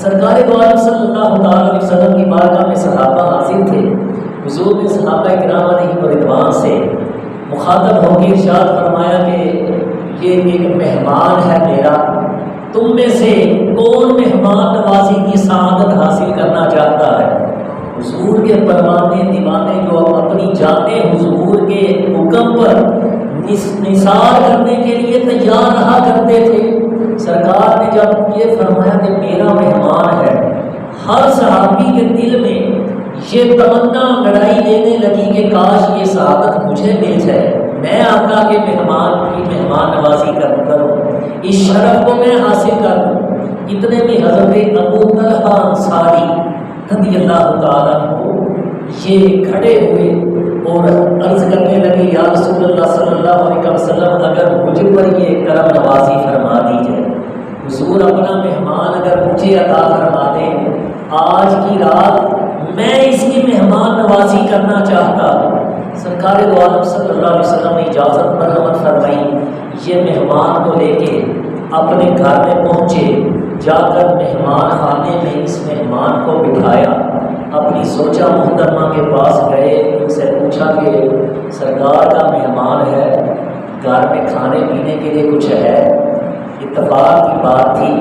سرکار دو عالم صلی اللہ تعالی علیہ وسلم کی بارگاہ میں صحابہ حاضر تھے۔ حضور نے صحابہ کرام علیہ رضوان سے مخاطب ہو کے ارشاد فرمایا کہ یہ ایک مہمان ہے میرا، تم میں سے کون مہمان نوازی کی سعادت حاصل کرنا چاہتا ہے؟ حضور کے پروانے دیوانے جو اپنی جانیں حضور کے حکم پر نثار کرنے کے لیے تیار رہا کرتے تھے، سرکار نے جب یہ فرمایا کہ میرا مہمان ہے، ہر صحابی کے دل میں یہ تمنا گڑائی دینے لگی کہ کاش یہ سعادت مجھے مل جائے، میں آقا کے مہمان کی مہمان نوازی کروں، اس شرف کو میں حاصل کروں۔ اتنے میں حضرت ابو طلحہ انصاری رضی اللہ تعالیٰ عنہ یہ کھڑے ہوئے اور عرض کرنے لگے یا رسول اللہ صلی اللہ علیہ وسلم اگر مجھ پر یہ کرم نوازی فرما دی جائے، حضور اپنا مہمان اگر مجھے عطا فرما دیں، آج کی رات میں اس کی مہمان نوازی کرنا چاہتا ہوں۔ سرکار دو عالم صلی اللہ علیہ وسلم نے اجازت مرحمت فرمائی، یہ مہمان کو لے کے اپنے گھر میں پہنچے، جا کر مہمان خانے میں اس مہمان کو بٹھایا، اپنی زوجہ محترمہ کے پاس گئے، ان سے پوچھا کہ سرکار کا مہمان ہے، گھر میں کھانے پینے کے لیے کچھ ہے؟ اتفاق کی بات تھی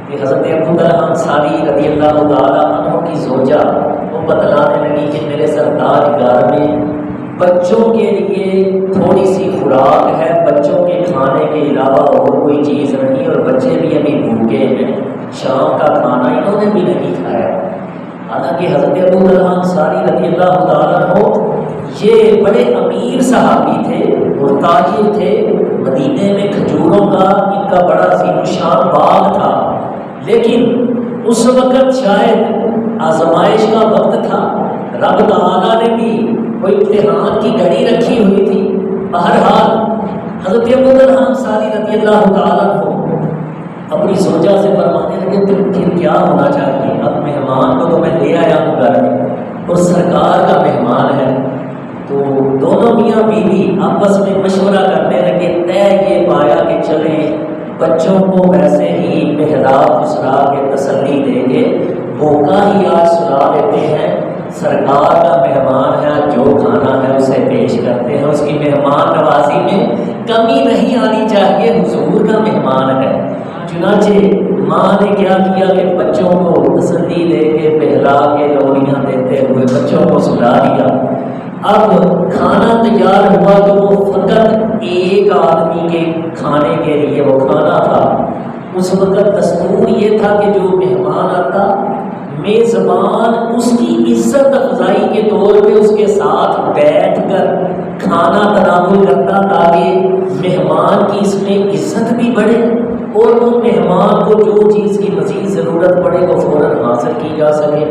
کہ حضرت ابو طلحہ انصاری رضی اللہ تعالیٰ عنہ کی زوجہ وہ بتلانے لگی کہ میرے سرتاج گھر میں بچوں کے لیے تھوڑی سی خوراک ہے، بچوں کے کھانے کے علاوہ اور کوئی چیز نہیں، اور بچے بھی ابھی بھوکے ہیں، شام کا کھانا انہوں نے بھی نہیں کھایا۔ حالانکہ حضرت ابو طلحہ انصاری رضی اللہ تعالیٰ عنہ یہ بڑے امیر صحابی تھے اور تاجر تھے، مدینے میں کھجوروں کا ان کا بڑا عظیم الشان باغ تھا، لیکن اس وقت شاید آزمائش کا وقت تھا، رب تعالیٰ نے بھی کوئی امتحان کی گھڑی رکھی ہوئی تھی۔ بہرحال حضرت ابو طلحہ انصاری رضی اللہ تعالیٰ عنہ اپنی زوجہ سے فرمانے لگے تو پھر کیا ہونا چاہیے، اب مہمان کو تو میں لے آیا ہوں گھر میں اور سرکار کا مہمان ہے، تو دونوں میاں بیوی آپس میں مشورہ کرنے لگے، طے یہ پایا کہ چلیں بچوں کو ویسے ہی محراب پسرا کے تسلی دیں گے، بھوکا ہی آج سلا دیتے ہیں، سرکار کا مہمان ہے، جو کھانا ہے اسے پیش کرتے ہیں، اس کی مہمان نوازی میں کمی نہیں آنی چاہیے، حضور کا مہمان ہے۔ چنانچہ ماں نے کیا کیا کہ بچوں کو تسلی دے کے پہلا کے لوریاں دیتے ہوئے بچوں کو سلا دیا۔ اب کھانا تیار ہوا تو وہ فقط ایک آدمی کے کھانے کے لیے وہ کھانا تھا۔ اس وقت دستور یہ تھا کہ جو مہمان آتا میزبان اس کی عزت افزائی کے طور پہ اس کے ساتھ بیٹھ کر کھانا تناول کرتا تاکہ مہمان کی اس میں عزت بھی بڑھے اور ان مہمان کو جو چیز کی مزید ضرورت پڑے وہ فوراً حاصل کی جا سکے۔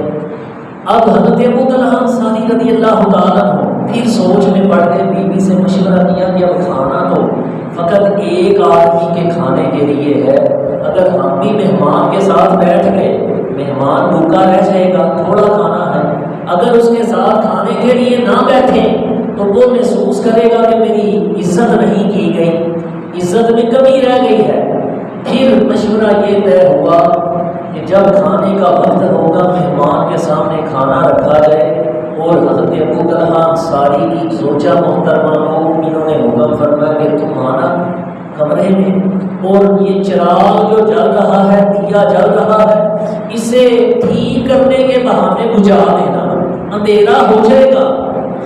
اب حضرت ابو طلحہ انصاری رضی اللہ تعالیٰ عنہ پھر سوچ میں پڑ گئے، بیوی سے مشورہ کیا کہ اب کھانا تو فقط ایک آدمی کے کھانے کے لیے ہے، اگر ہم بھی مہمان کے ساتھ بیٹھ گئے مہمان بھوکا رہ جائے گا، تھوڑا کھانا ہے، اگر اس کے ساتھ کھانے کے لیے نہ بیٹھے تو وہ محسوس کرے گا کہ میری عزت نہیں کی گئی، عزت میں کمی رہ گئی ہے۔ پھر مشورہ یہ طے ہوا کہ جب کھانے کا وقت ہوگا مہمان کے سامنے کھانا رکھا جائے، اور حضرت ابو طلحہ انصاری کی زوجہ محترمہ کو انہوں نے حکم فرمایا کہ تم آنا کمرے میں، اور یہ چراغ جو جل رہا ہے، دیا جل رہا ہے، اسے ٹھیک کرنے کے بہانے بجھا دینا، اندھیرا ہو جائے گا،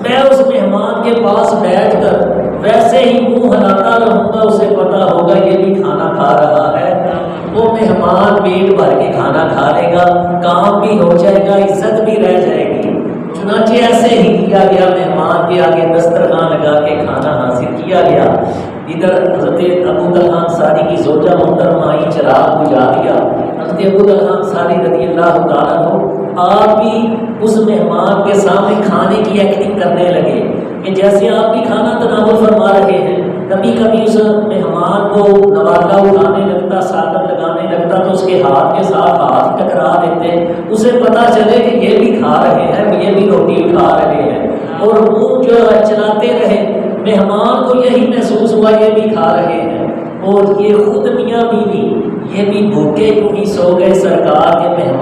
میں اس مہمان کے پاس بیٹھ کر ویسے ہی منہ ہلاتا رہوں گا، اسے پتا ہوگا یہ بھی کھانا کھا رہا ہے، وہ مہمان پیٹ بھر کے کھانا کھا لے گا، کام بھی ہو جائے گا، عزت بھی رہ جائے گی۔ چنانچہ ایسے ہی کیا گیا، مہمان کے آگے دسترخوان لگا کے کھانا حاصل کیا گیا۔ ادھر حضرت ابو طلحہ انصاری کی زوجہ محترمہ آئی، چراغ بجھا دیا، حضرت ابو طلحہ انصاری رضی اللہ تعالیٰ عنہ آپ بھی اس مہمان کے سامنے کھانے کی ایکٹنگ کرنے لگے کہ جیسے آپ بھی کھانا تناول فرما رہے ہیں۔ کبھی کبھی اس مہمان کو نوالا اٹھانے لگتا، ساگر لگانے لگتا تو اس کے ہاتھ کے ساتھ ہاتھ ٹکرا دیتے، اسے پتہ چلے کہ یہ بھی کھا رہے ہیں، یہ بھی روٹی کھا رہے ہیں، اور منہ جو چلاتے رہے، مہمان کو یہی محسوس ہوا یہ بھی کھا رہے ہیں، اور یہ خود میاں بیوی یہ بھی بھوکے کیوں ہی سو گئے، سرکار کے مہمان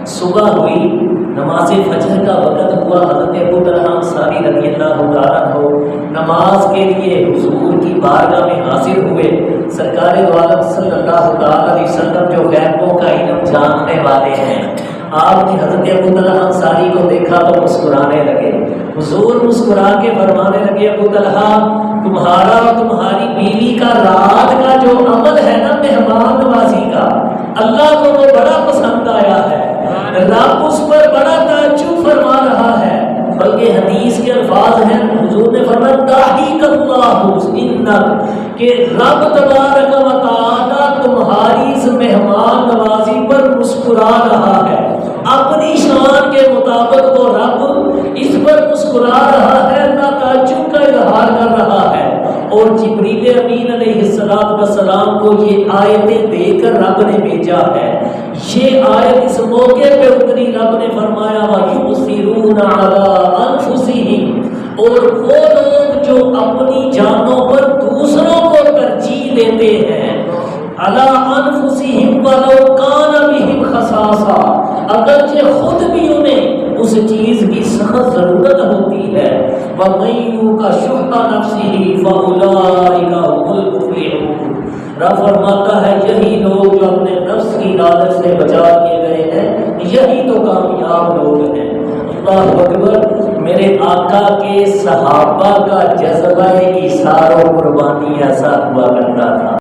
صبح ہوئی، نماز فجر کا وقت ہوا، حضرت ابو طلحہ انصاری رضی اللہ تعالیٰ عنہ نماز کے لیے حضور کی بارگاہ میں حاضر ہوئے۔ سرکار دو عالم صلی اللہ تعالیٰ علیہ وسلم جو غیبوں کا علم جاننے والے ہیں، آپ نے حضرت ابو طلحہ انصاری کو دیکھا تو مسکرانے لگے۔ حضور مسکرا کے فرمانے لگے، ابو طلحہ تمہارا اور تمہاری بیوی کا رات کا جو عمل ہے نا مہمان نوازی کا، اللہ کو وہ بڑا پسند آیا ہے، رب اس پر بڑا تعجب فرما رہا ہے۔ بلکہ حدیث کے الفاظ ہیں، حضور نے فرمایا داحیک اللہ انک، کہ رب تبارک و تعالی تمہاری اس مہمان نوازی پر مسکرا رہا ہے، اپنی شان کے مطابق وہ رب اس پر مسکرا رہا ہے، اللہ تعجب کا اظہار کر رہا ہے۔ اور جبریل امین علیہ السلام کو یہ آیتیں دے کر رب نے بھیجا ہے۔ یہ آیت اس موقع پہ اتری، رب نے فرمایا وَيُؤْثِرُونَ عَلَىٰ أَنفُسِهِمْ، اور وہ لوگ جو اپنی جانوں پر دوسروں کو ترجیح دیتے ہیں، عَلَىٰ أَنفُسِهِمْ وَلَوْ كَانَ بِهِمْ خَصَاصَةٌ، اگرچہ خود بھی انہیں اس چیز کی سخت ضرورت ہوتی ہے، وَمَن يُوقَ شُحَّ نَفْسِهِ فَأُولَٰئِكَ هُمُ الْمُفْلِحُونَ۔ رب فرماتا ہے یہی لوگ جو اپنے نفس کی لالچ سے بچا کیے گئے ہیں، یہی تو کامیاب لوگ ہیں۔ اللہ اکبر۔ میرے آقا کے صحابہ کا جذبہ ایثار و قربانی ایسا ہوا کرتا تھا۔